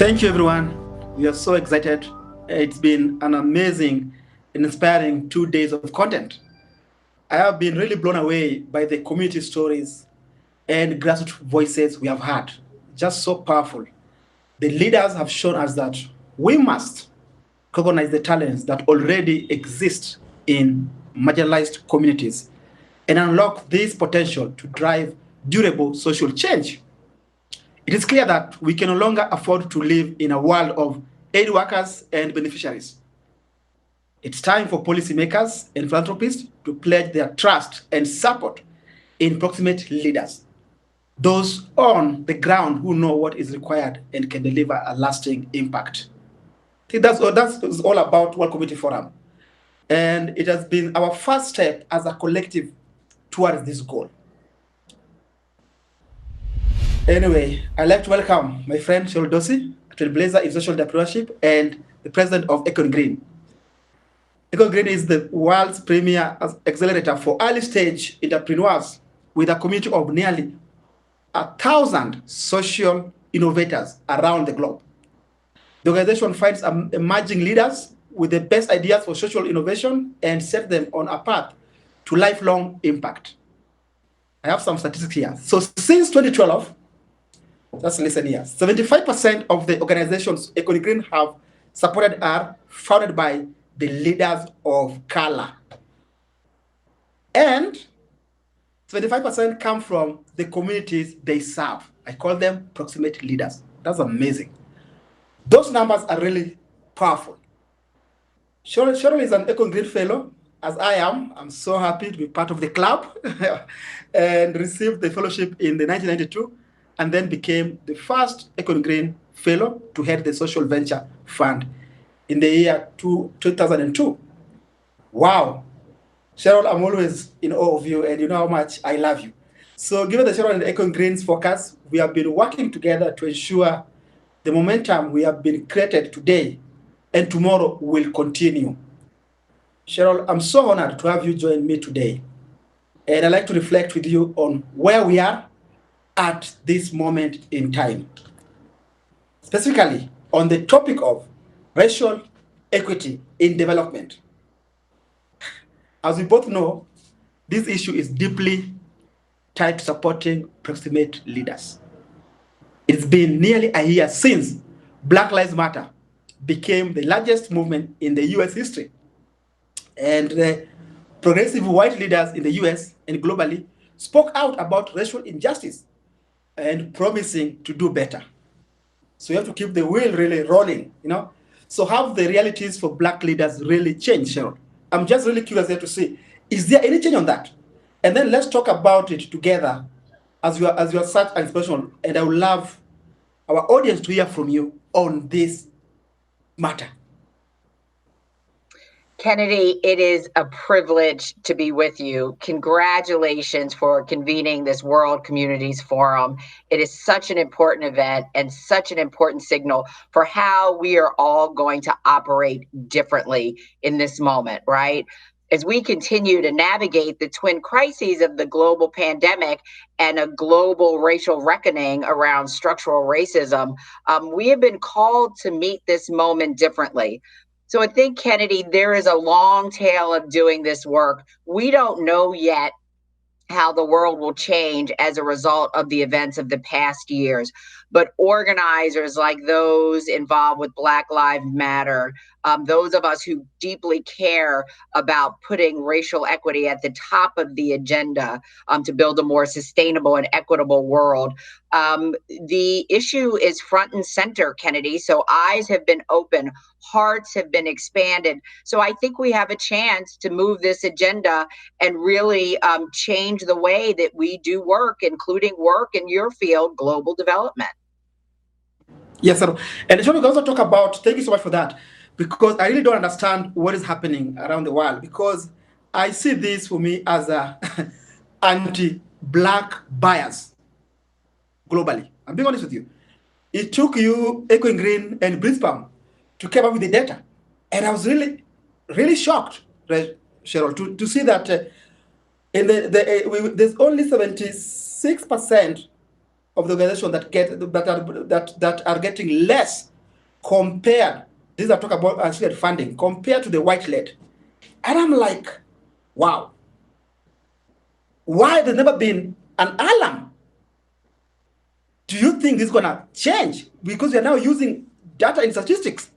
Thank you, everyone. We are so excited. It's been an amazing and inspiring 2 days of content. I have been really blown away by the community stories and grassroots voices we have heard. Just so powerful. The leaders have shown us that we must recognize the talents that already exist in marginalized communities and unlock this potential to drive durable social change. It is clear that we can no longer afford to live in a world of aid workers and beneficiaries. It's time for policymakers and philanthropists to pledge their trust and support in proximate leaders, those on the ground who know what is required and can deliver a lasting impact. I think that's all about World Community Forum. And it has been our first step as a collective towards this goal. Anyway, I'd like to welcome my friend Cheryl Dorsey, a trailblazer in social entrepreneurship and the president of Econ Green. Econ Green is the world's premier accelerator for early stage entrepreneurs with a community of nearly 1,000 social innovators around the globe. The organization finds emerging leaders with the best ideas for social innovation and set them on a path to lifelong impact. I have some statistics here. So since 2012, just listen here, 75% of the organizations Econ Green have supported are founded by the leaders of color. And 75% come from the communities they serve. I call them proximate leaders. That's amazing. Those numbers are really powerful. Cheryl is an Econ Green fellow, as I am. I'm so happy to be part of the club and received the fellowship in the 1992 and then became the first Econ Green fellow to head the Social Venture Fund in the year 2002. Wow. Cheryl, I'm always in awe of you, and you know how much I love you. So given the Cheryl and Econ Green's focus, we have been working together to ensure the momentum we have been created today and tomorrow will continue. Cheryl, I'm so honored to have you join me today. And I'd like to reflect with you on where we are at this moment in time. Specifically on the topic of racial equity in development. As we both know, this issue is deeply tied to supporting proximate leaders. It's been nearly a year since Black Lives Matter became the largest movement in the US history. And the progressive white leaders in the US and globally spoke out about racial injustice and promising to do better. So you have to keep the wheel really rolling, you know? So have the realities for Black leaders really changed, Cheryl? I'm just really curious here to see, is there any change on that? And then let's talk about it together as you are such an inspiration. And I would love our audience to hear from you on this matter. Kennedy, it is a privilege to be with you. Congratulations for convening this World Communities Forum. It is such an important event and such an important signal for how we are all going to operate differently in this moment, right? As we continue to navigate the twin crises of the global pandemic and a global racial reckoning around structural racism, we have been called to meet this moment differently. So I think, Kennedy, there is a long tail of doing this work. We don't know yet how the world will change as a result of the events of the past years. But organizers like those involved with Black Lives Matter, those of us who deeply care about putting racial equity at the top of the agenda to build a more sustainable and equitable world. The issue is front and center, Kennedy. So eyes have been open, hearts have been expanded. So I think we have a chance to move this agenda and really change the way that we do work, including work in your field, global development. Yes, sir. And Sean, we can also talk about, thank you so much for that, because I really don't understand what is happening around the world, because I see this for me as a anti-Black bias globally. I'm being honest with you. It took you, Econ Green and Brisbane, to come up with the data. And I was really, really shocked, Cheryl, to see that there's only 76% of the organization that are getting less compared, these are talk about associate funding, compared to the white-led. And I'm like, wow, why there's never been an alarm? Do you think this is going to change? Because we are now using data in statistics.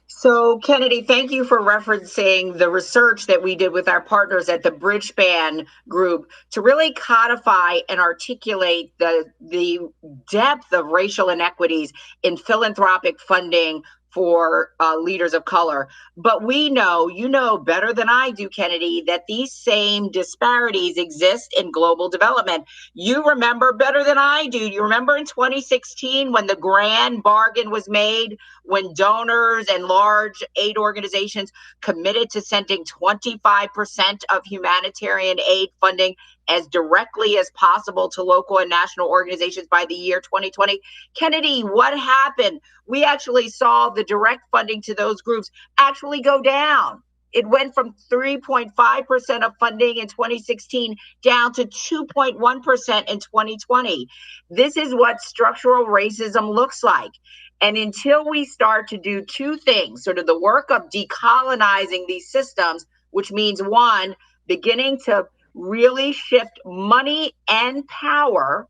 So, Kennedy, thank you for referencing the research that we did with our partners at the Bridgespan Group to really codify and articulate the depth of racial inequities in philanthropic funding for leaders of color. But we know, you know better than I do, Kennedy, that these same disparities exist in global development. You remember better than I do. You remember in 2016 when the grand bargain was made, when donors and large aid organizations committed to sending 25% of humanitarian aid funding as directly as possible to local and national organizations by the year 2020. Kennedy, what happened? We actually saw the direct funding to those groups actually go down. It went from 3.5% of funding in 2016 down to 2.1% in 2020. This is what structural racism looks like. And until we start to do two things, sort of the work of decolonizing these systems, which means one, beginning to really shift money and power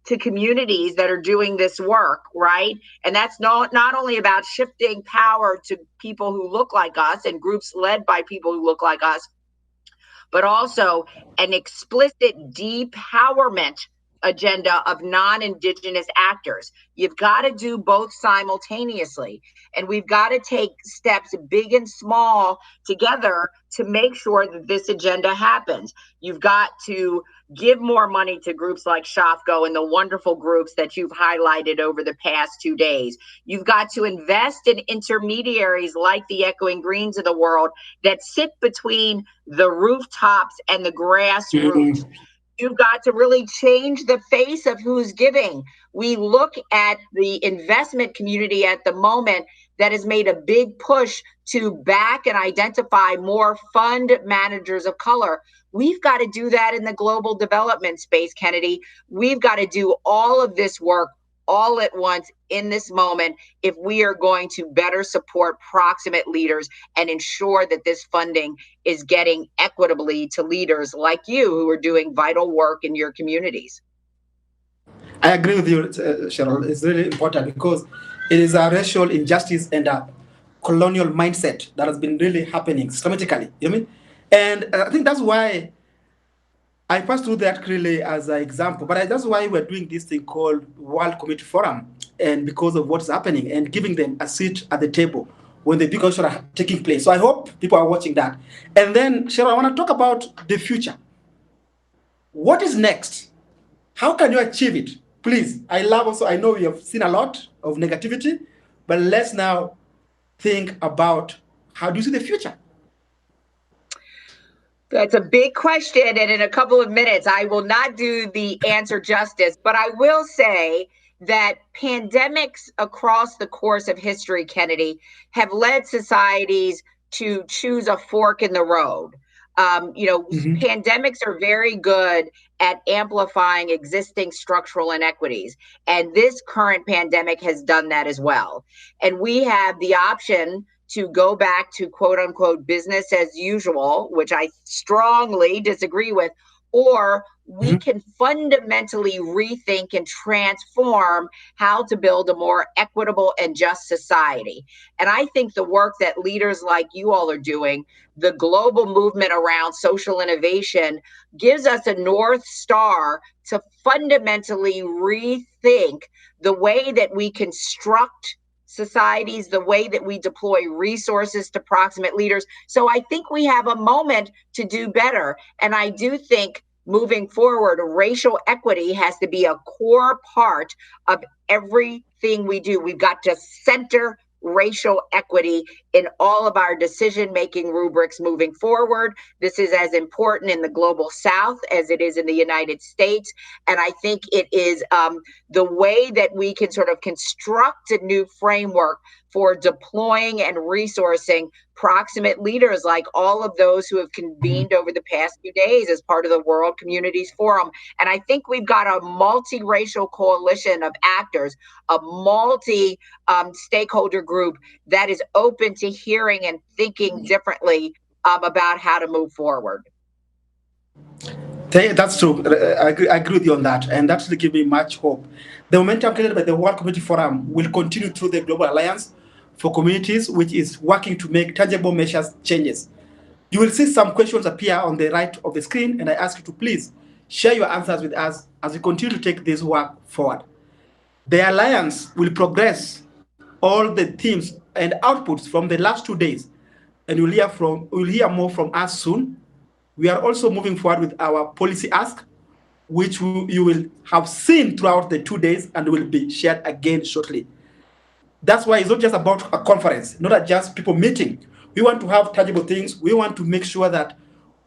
to communities that are doing this work, right? And that's not only about shifting power to people who look like us and groups led by people who look like us, but also an explicit depowerment agenda of non-Indigenous actors. You've got to do both simultaneously. And we've got to take steps big and small together to make sure that this agenda happens. You've got to give more money to groups like SHOFGO and the wonderful groups that you've highlighted over the past 2 days. You've got to invest in intermediaries like the Echoing Greens of the world that sit between the rooftops and the grassroots. You've got to really change the face of who's giving. We look at the investment community at the moment that has made a big push to back and identify more fund managers of color. We've got to do that in the global development space, Kennedy. We've got to do all of this work all at once in this moment if we are going to better support proximate leaders and ensure that this funding is getting equitably to leaders like you who are doing vital work in your communities. I agree with you, Cheryl. It's really important because it is a racial injustice and a colonial mindset that has been really happening systematically. You know what I mean? And I think that's why I passed through that really as an example, but that's why we're doing this thing called World Community Forum, and because of what's happening and giving them a seat at the table when the big issues are taking place. So I hope people are watching that. And then, Cheryl, I want to talk about the future. What is next? How can you achieve it? Please, I know we have seen a lot of negativity, but let's now think about how do you see the future? That's a big question, and in a couple of minutes, I will not do the answer justice, but I will say that pandemics across the course of history, Kennedy, have led societies to choose a fork in the road. Pandemics are very good at amplifying existing structural inequities, and this current pandemic has done that as well. And we have the option to go back to quote unquote business as usual, which I strongly disagree with, or we can fundamentally rethink and transform how to build a more equitable and just society. And I think the work that leaders like you all are doing, the global movement around social innovation, gives us a North Star to fundamentally rethink the way that we construct societies, the way that we deploy resources to proximate leaders. So I think we have a moment to do better. And I do think moving forward, racial equity has to be a core part of everything we do. We've got to center racial equity in all of our decision-making rubrics moving forward. This is as important in the global South as it is in the United States. And I think it is the way that we can sort of construct a new framework for deploying and resourcing proximate leaders like all of those who have convened over the past few days as part of the World Communities Forum. And I think we've got a multiracial coalition of actors, a multi stakeholder group that is open to hearing and thinking differently about how to move forward. That's true. I agree with you on that. And that's give me much hope. The momentum created by the World Community Forum will continue through the Global Alliance for Communities, which is working to make tangible measures changes. You will see some questions appear on the right of the screen, and I ask you to please share your answers with us as we continue to take this work forward. The Alliance will progress all the themes and outputs from the last 2 days, and we'll hear more from us soon. We are also moving forward with our policy ask, which you will have seen throughout the 2 days and will be shared again shortly. That's why it's not just about a conference, not just people meeting. We want to have tangible things. We want to make sure that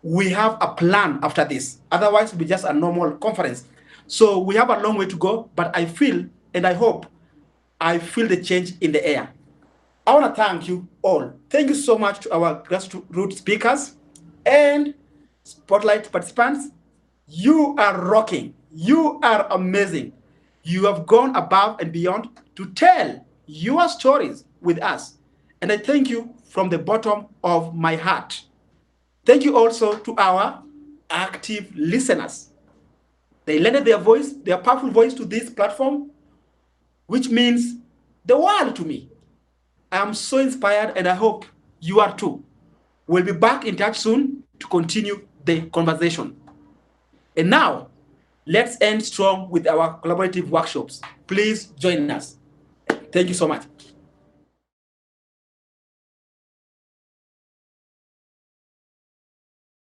we have a plan after this. Otherwise, it'll be just a normal conference. So we have a long way to go, but I feel and I hope I feel the change in the air. I want to thank you all. Thank you so much to our grassroots speakers and Spotlight participants. You are rocking. You are amazing. You have gone above and beyond to tell your stories with us. And I thank you from the bottom of my heart. Thank you also to our active listeners. They lended their voice, their powerful voice to this platform, which means the world to me. I am so inspired and I hope you are too. We'll be back in touch soon to continue the conversation. And now, let's end strong with our collaborative workshops. Please join us. Thank you so much.